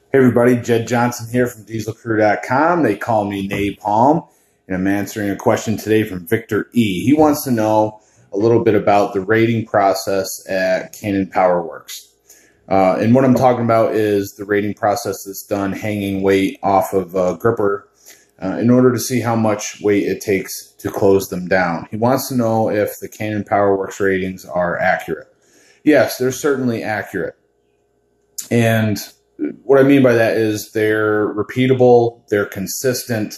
Hey everybody, Jed Johnson here from dieselcrew.com. They call me Napalm, and I'm answering a question today from Victor E. He wants to know a little bit about the rating process at Cannon PowerWorks. And what I'm talking about is the rating process that's done hanging weight off of a gripper in order to see how much weight it takes to close them down. He wants to know if the Cannon PowerWorks ratings are accurate. Yes, they're certainly accurate. And what I mean by that is they're repeatable, they're consistent,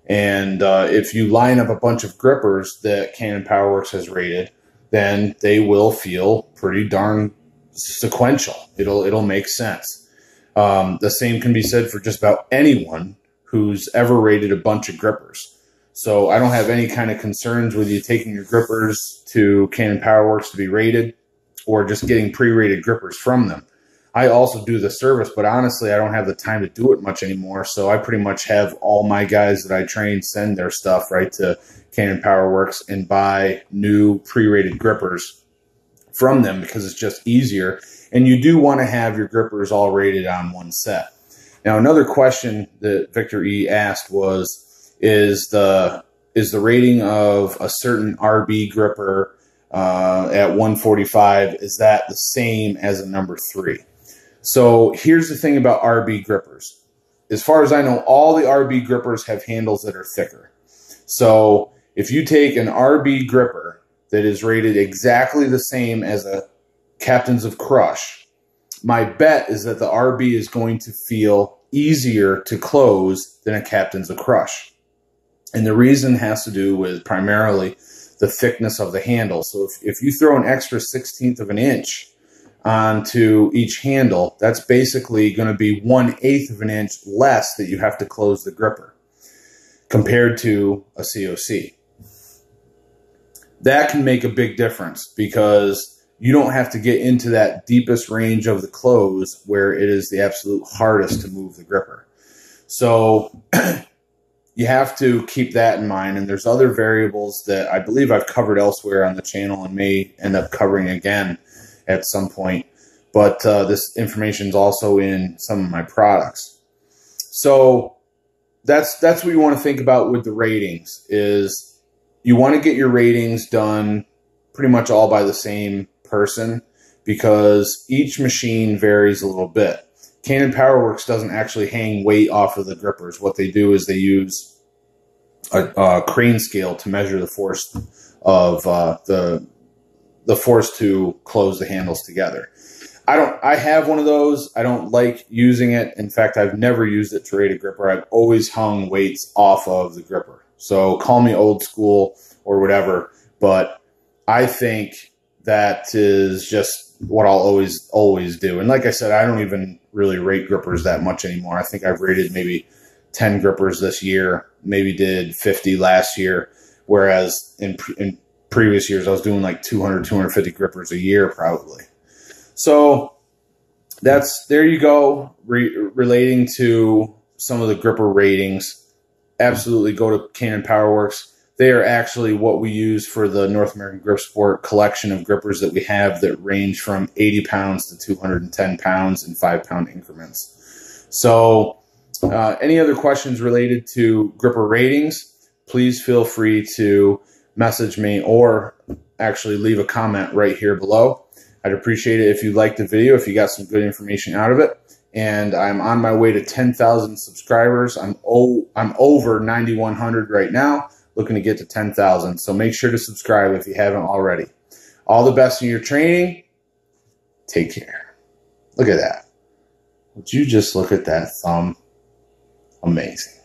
and if you line up a bunch of grippers that Cannon PowerWorks has rated, then they will feel pretty darn sequential. It'll make sense. The same can be said for just about anyone who's ever rated a bunch of grippers. So I don't have any kind of concerns with you taking your grippers to Cannon PowerWorks to be rated or just getting pre-rated grippers from them. I also do the service, but honestly, I don't have the time to do it much anymore. So I pretty much have all my guys that I train send their stuff right to Cannon PowerWorks and buy new pre-rated grippers from them because it's just easier. And you do want to have your grippers all rated on one set. Now, another question that Victor E asked was, is the rating of a certain RB gripper at 145, is that the same as a number 3? So here's the thing about RB grippers. As far as I know, all the RB grippers have handles that are thicker. So if you take an RB gripper that is rated exactly the same as a Captains of Crush, my bet is that the RB is going to feel easier to close than a Captains of Crush. And the reason has to do with primarily the thickness of the handle. So if you throw an extra 1/16 of an inch onto each handle, that's basically going to be 1/8 of an inch less that you have to close the gripper compared to a COC. That can make a big difference because you don't have to get into that deepest range of the close where it is the absolute hardest to move the gripper. So you have to keep that in mind. And there's other variables that I believe I've covered elsewhere on the channel and may end up covering again at some point, but this information is also in some of my products. So that's what you want to think about with the ratings. Is you want to get your ratings done pretty much all by the same person because each machine varies a little bit. Cannon PowerWorks doesn't actually hang weight off of the grippers. What they do is they use a crane scale to measure the force of the force to close the handles together. I have one of those. I don't like using it. In fact, I've never used it to rate a gripper. I've always hung weights off of the gripper. So call me old school or whatever, but I think that is just what I'll always do. And like I said, I don't even really rate grippers that much anymore. I think I've rated maybe 10 grippers this year, maybe did 50 last year, whereas in previous years, I was doing like 200, 250 grippers a year probably. So there you go. Relating to some of the gripper ratings, absolutely go to Cannon PowerWorks. They are actually what we use for the North American Grip Sport collection of grippers that we have that range from 80 pounds to 210 pounds in 5-pound increments. So any other questions related to gripper ratings, please feel free to message me or actually leave a comment right here below. I'd appreciate it if you liked the video, if you got some good information out of it. And I'm on my way to 10,000 subscribers. I'm over 9,100 right now, looking to get to 10,000. So make sure to subscribe if you haven't already. All the best in your training. Take care. Look at that. Would you just look at that thumb? Amazing.